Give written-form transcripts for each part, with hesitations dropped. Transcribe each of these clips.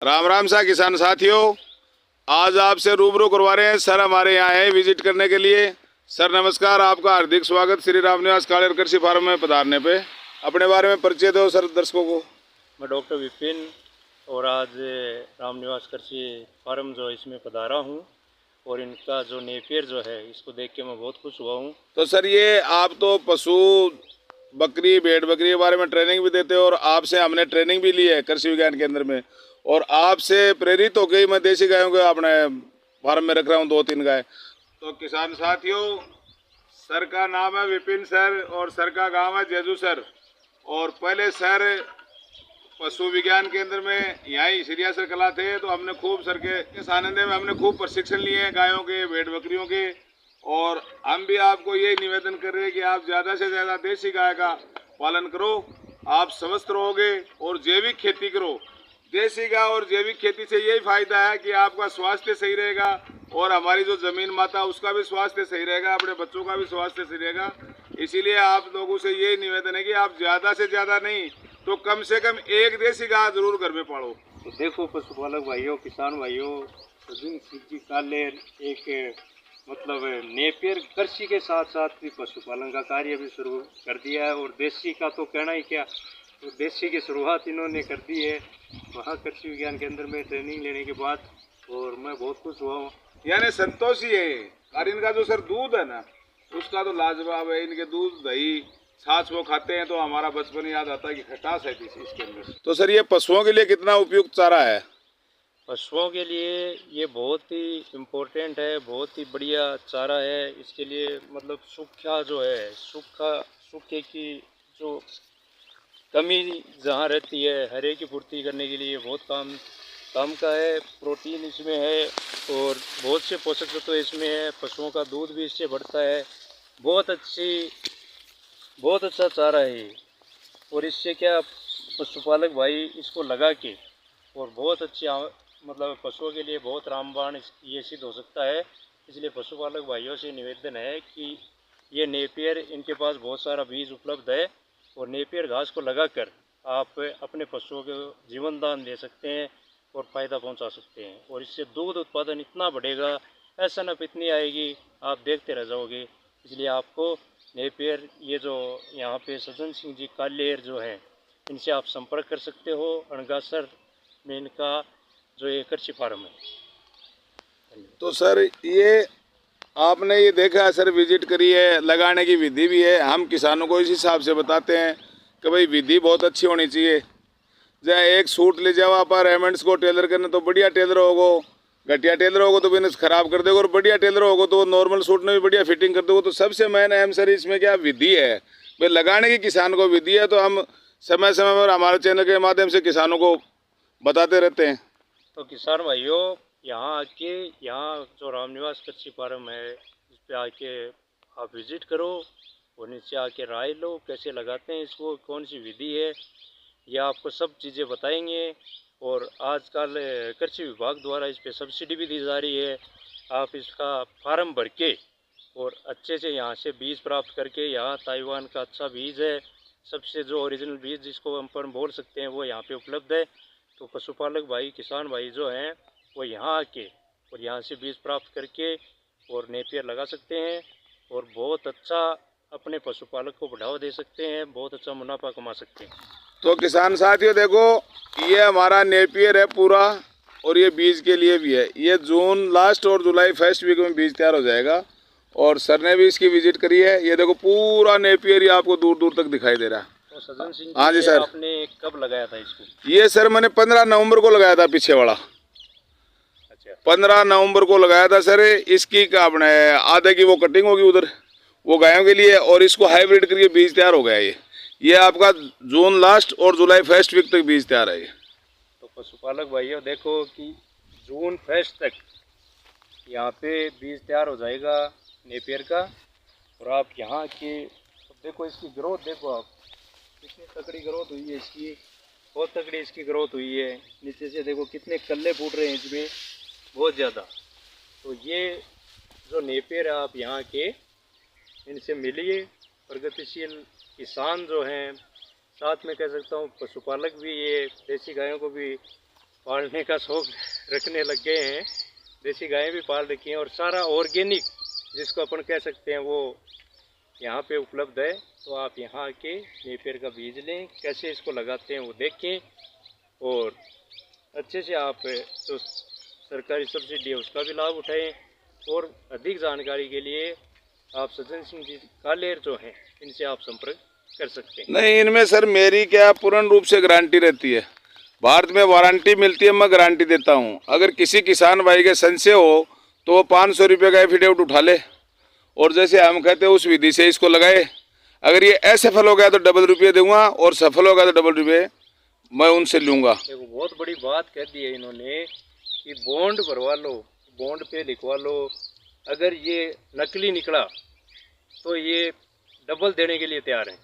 राम राम सा किसान साथियों, आज आपसे रूबरू करवा रहे हैं। सर हमारे यहाँ है विजिट करने के लिए। सर नमस्कार, आपका हार्दिक स्वागत श्री राम निवास कालेर कृषि फार्म में पधारने पे। अपने बारे में परिचय दो सर दर्शकों को। मैं डॉक्टर विपिन और आज राम निवास कृषि फार्म जो इसमें पधारा हूँ और इनका जो नेपियर जो है इसको देख के मैं बहुत खुश हुआ हूँ। तो सर ये आप तो पशु बकरी भेड़ बकरी के बारे में ट्रेनिंग भी देते हो और आपसे हमने ट्रेनिंग भी ली है कृषि विज्ञान केंद्र में, और आपसे प्रेरित होकर ही मैं देसी गायों को अपने फार्म में रख रहा हूँ 2-3 गाय। तो किसान साथियों, सर का नाम है विपिन सर और सर का गांव है जेजू सर। और पहले सर पशु विज्ञान केंद्र में यहीं श्रीयासर कला थे, तो हमने खूब सर के सानिध्य में हमने खूब प्रशिक्षण लिए हैं गायों के भेड़ बकरियों के। और हम भी आपको यही निवेदन कर रहे हैं कि आप ज़्यादा से ज़्यादा देसी गाय का पालन करो, आप स्वस्थ रहोगे और जैविक खेती करो। देसी गाय और जैविक खेती से यही फायदा है कि आपका स्वास्थ्य सही रहेगा और हमारी जो जमीन माता उसका भी स्वास्थ्य सही रहेगा, अपने बच्चों का भी स्वास्थ्य सही रहेगा। इसीलिए आप लोगों से यही निवेदन है कि आप ज़्यादा से ज़्यादा नहीं तो कम से कम एक देसी गाय जरूर घर में पालो। तो देखो पशुपालक भाइयों, किसान भाइयों, सज्जन सिंह जी कालेर एक मतलब नेपियर कृषि के साथ साथ भी पशुपालन का कार्य भी शुरू कर दिया है। और देसी का तो कहना ही क्या, तो देसी की शुरुआत इन्होंने कर दी है वहाँ कृषि विज्ञान केंद्र में ट्रेनिंग लेने के बाद, और मैं बहुत खुश हुआ हूँ। यानी संतोष ही है। और इनका जो सर दूध है ना उसका तो लाजवाब है। इनके दूध दही छाछ वो खाते हैं तो हमारा बचपन याद आता है कि खटास है इसके अंदर। तो सर ये पशुओं के लिए कितना उपयुक्त चारा है? पशुओं के लिए ये बहुत ही इम्पोर्टेंट है, बहुत ही बढ़िया चारा है। इसके लिए मतलब सूखा जो है, सूखे की जो कमी जहाँ रहती है हरे की पूर्ति करने के लिए बहुत काम का है। प्रोटीन इसमें है और बहुत से पोषक तत्व इसमें है। पशुओं का दूध भी इससे बढ़ता है। बहुत अच्छा चारा है ये। और इससे क्या पशुपालक भाई इसको लगा के और बहुत अच्छी मतलब पशुओं के लिए बहुत रामबाण ये सिद्ध हो सकता है। इसलिए पशुपालक भाइयों से निवेदन है कि ये नेपियर इनके पास बहुत सारा बीज उपलब्ध है और नेपियर घास को लगाकर आप अपने पशुओं को जीवन दान दे सकते हैं और फ़ायदा पहुंचा सकते हैं। और इससे दूध उत्पादन इतना बढ़ेगा, ऐसा नप इतनी आएगी, आप देखते रह जाओगे। इसलिए आपको नेपियर ये जो यहाँ पे सज्जन सिंह जी कालेर जो हैं इनसे आप संपर्क कर सकते हो। अणगासर में इनका जो ये कृषि फार्म है। तो सर ये आपने ये देखा है सर, विजिट करी है, लगाने की विधि भी है। हम किसानों को इस हिसाब से बताते हैं कि भाई विधि बहुत अच्छी होनी चाहिए। जहाँ एक सूट ले जाओ आप रेमंड्स को टेलर करने, तो बढ़िया टेलर होगो, घटिया टेलर होगो तो बिजनेस खराब कर देगा, और बढ़िया टेलर होगो तो नॉर्मल सूट में भी बढ़िया फिटिंग कर दोगे। तो सबसे मेन अहम सर इसमें क्या विधि है, भाई लगाने की किसान को विधि है। तो हम समय समय पर हमारे चैनल के माध्यम से किसानों को बताते रहते हैं। तो किसान भाइयों, यहाँ आके यहाँ जो राम निवास कृषि फार्म है इस पर आके आप विज़िट करो और नीचे आके राय लो कैसे लगाते हैं इसको, कौन सी विधि है, यह आपको सब चीज़ें बताएंगे। और आजकल कृषि विभाग द्वारा इस पर सब्सिडी भी दी जा रही है। आप इसका फार्म भर के और अच्छे से यहाँ से बीज प्राप्त करके, यहाँ ताइवान का अच्छा बीज है, सबसे जो ओरिजिनल बीज जिसको हम बोल सकते हैं वो यहाँ पे उपलब्ध है। तो पशुपालक भाई, किसान भाई जो हैं वो यहाँ आके और यहाँ से बीज प्राप्त करके और नेपियर लगा सकते हैं और बहुत अच्छा अपने पशुपालक को बढ़ावा दे सकते हैं, बहुत अच्छा मुनाफा कमा सकते हैं। तो किसान साथियों देखो, ये हमारा नेपियर है पूरा, और ये बीज के लिए भी है। ये जून लास्ट और जुलाई फर्स्ट वीक में बीज तैयार हो जाएगा। और सर ने भी इसकी विजिट करी है। ये देखो पूरा नेपियर ही आपको दूर दूर तक दिखाई दे रहा है। तो सज्जन सिंह हाँ जी सर, आपने कब लगाया था इसको? ये सर मैंने 15 नवंबर को लगाया था, पीछे वाला। अच्छा, 15 नवंबर को लगाया था सर। इसकी का अपने आधे की वो कटिंग होगी उधर, वो गायों के लिए, और इसको हाइब्रिड करके बीज तैयार हो गया। ये आपका जून लास्ट और जुलाई फर्स्ट वीक तक बीज तैयार है। तो पशुपालक भाइयों देखो कि जून फर्स्ट तक यहाँ पे बीज तैयार हो जाएगा नेपियर का। और आप यहाँ के देखो इसकी ग्रोथ देखो, आप कितनी तगड़ी ग्रोथ हुई है इसकी, बहुत तगड़ी इसकी ग्रोथ हुई है। नीचे से देखो कितने कल्ले फूट रहे हैं इसमें, बहुत ज़्यादा। तो ये जो नेपियर है आप यहाँ के इनसे मिलिए। प्रगतिशील किसान जो हैं, साथ में कह सकता हूँ पशुपालक भी, ये देसी गायों को भी पालने का शौक रखने लग गए हैं। देसी गायें भी पाल रखी हैं और सारा ऑर्गेनिक जिसको अपन कह सकते हैं वो यहाँ पे उपलब्ध है। तो आप यहाँ आके नेपियर का बीज लें, कैसे इसको लगाते हैं वो देखें और अच्छे से आप जो सरकारी सब्सिडी है उसका भी लाभ उठाएं। और अधिक जानकारी के लिए आप सज्जन सिंह जी कालेर जो हैं इनसे आप संपर्क कर सकते हैं। नहीं, इनमें सर मेरी क्या पूर्ण रूप से गारंटी रहती है। भारत में वारंटी मिलती है, मैं गारंटी देता हूँ। अगर किसी किसान भाई के संशय हो तो वो 500 रुपये का एफिडेविट उठा ले और जैसे हम कहते हैं उस विधि से इसको लगाए। अगर ये असफल हो गया तो डबल रुपये दूंगा और सफल हो गया तो डबल रुपये मैं उनसे लूँगा। देखो बहुत बड़ी बात कह दी है इन्होंने कि बॉन्ड भरवा लो, बॉन्ड पे लिखवा लो, अगर ये नकली निकला तो ये डबल देने के लिए तैयार हैं।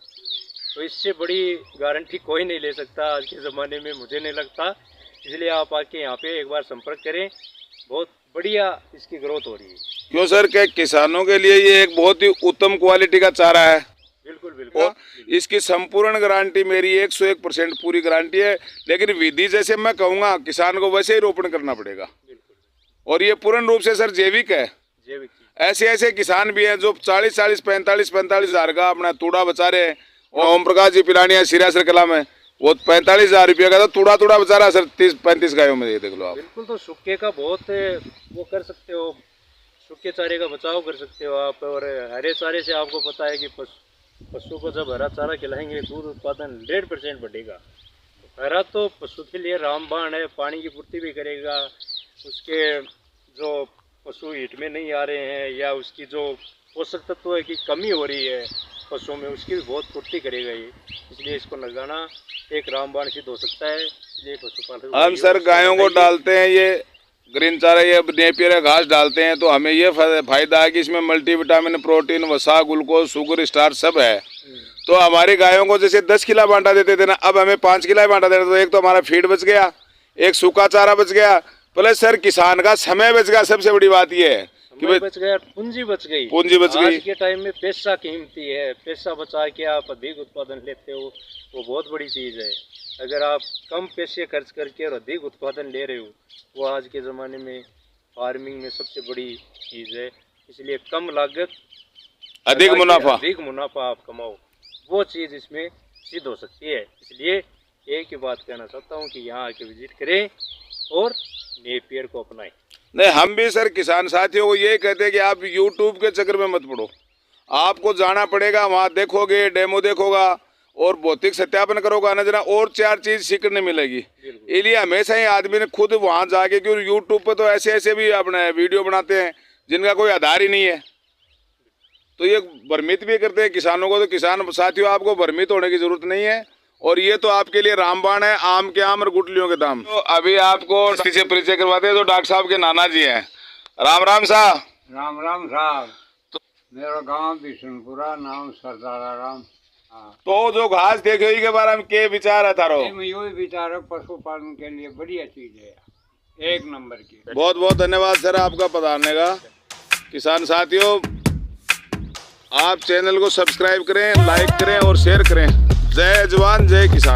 तो इससे बड़ी गारंटी कोई नहीं ले सकता आज के ज़माने में, मुझे नहीं लगता। इसलिए आप आके यहाँ पे एक बार संपर्क करें, बहुत बढ़िया इसकी ग्रोथ हो रही है। क्यों सर, क्या किसानों के लिए ये एक बहुत ही उत्तम क्वालिटी का चारा है। बिल्कुल बिल्कुल। और इसकी संपूर्ण गारंटी मेरी 101% पूरी गारंटी है। लेकिन विधि जैसे मैं कहूँगा किसान को वैसे ही रोपण करना पड़ेगा। और ये पूर्ण रूप से सर जैविक है। जैविक ऐसे ऐसे किसान भी हैं जो 40-40, 45-45 हज़ार का अपना तूड़ा बचा रहे हैं। और ओम प्रकाश जी पिलानी है सिरा कला में, वो 45,000 रुपये का तो तूड़ा बचा रहा है सर 30-35 गायों में। ये देख लो आप। बिल्कुल। तो सूखे का बहुत वो कर सकते हो, सूखे चारे का बचाव कर सकते हो आप। और हरे चारे से आपको पता है कि पशु को जब हरा चारा खिलाएंगे दूध उत्पादन 100% बढ़ेगा। हरा तो पशु के लिए रामबाण है, पानी की पूर्ति भी करेगा। उसके जो पशु हिट में नहीं आ रहे हैं या उसकी जो पोषक तत्व की कमी हो रही है पशुओं में, उसकी भी बहुत पूर्ति करेगा ये। इसलिए इसको लगाना एक रामबाण सिद्ध हो सकता है। इसलिए पशुपालक हम सर गायों को डालते हैं ये ग्रीन चारा, ये नेपियर का घास डालते हैं तो हमें ये फायदा है कि इसमें मल्टीविटामिन, प्रोटीन, वसा, ग्लूकोज, शुगर, स्टार्च सब है। तो हमारी गायों को जैसे 10 किलो बांटा देते थे ना, अब हमें 5 किलो बांटा देते। तो एक तो हमारा फीड बच गया, एक सूखा चारा बच गया, प्लस सर किसान का समय बच गया। सबसे बड़ी बात ये है कि बच गया, पूंजी बच गई। पूंजी बच गई। आज के टाइम में पैसा कीमती है, पैसा बचा के आप अधिक उत्पादन लेते हो वो बहुत बड़ी चीज़ है। अगर आप कम पैसे खर्च करके और अधिक उत्पादन ले रहे हो वो आज के ज़माने में फार्मिंग में सबसे बड़ी चीज़ है। इसलिए कम लागत अधिक मुनाफा आप कमाओ, वो चीज़ इसमें सिद्ध हो सकती है। इसलिए एक ही बात कहना चाहता हूँ कि यहाँ आके विजिट करें और नेपियर को अपनाएं। नहीं, हम भी सर किसान साथियों को ये कहते हैं कि आप YouTube के चक्कर में मत पड़ो। आपको जाना पड़ेगा, वहाँ देखोगे, डेमो देखोगा और भौतिक सत्यापन करोगा ना जरा, और 4 चीज़ सीखने मिलेगी। इसलिए हमेशा ही आदमी ने खुद वहाँ जाके, क्योंकि YouTube पे तो ऐसे ऐसे भी अपने वीडियो बनाते हैं जिनका कोई आधार ही नहीं है, तो ये भ्रमित भी करते हैं किसानों को। तो किसान साथियों आपको भ्रमित होने की जरूरत नहीं है। और ये तो आपके लिए रामबाण है, आम के आम और गुटलियों के दाम। तो अभी आपको से परिचय करवाते हैं, तो डॉक्टर साहब के नाना जी हैं। राम राम साहब। राम राम साहब। तो मेरा गांव बिशनपुरा, नाम सरदारा राम। तो जो घास देखे के बारे में के विचार है थारो? यही विचार है, पशुपालन के लिए बढ़िया चीज है, एक नंबर की। बहुत बहुत धन्यवाद सर आपका पधारने का। किसान साथियों आप चैनल को सब्सक्राइब करें, लाइक करें और शेयर करें। जय जवान जय किसान।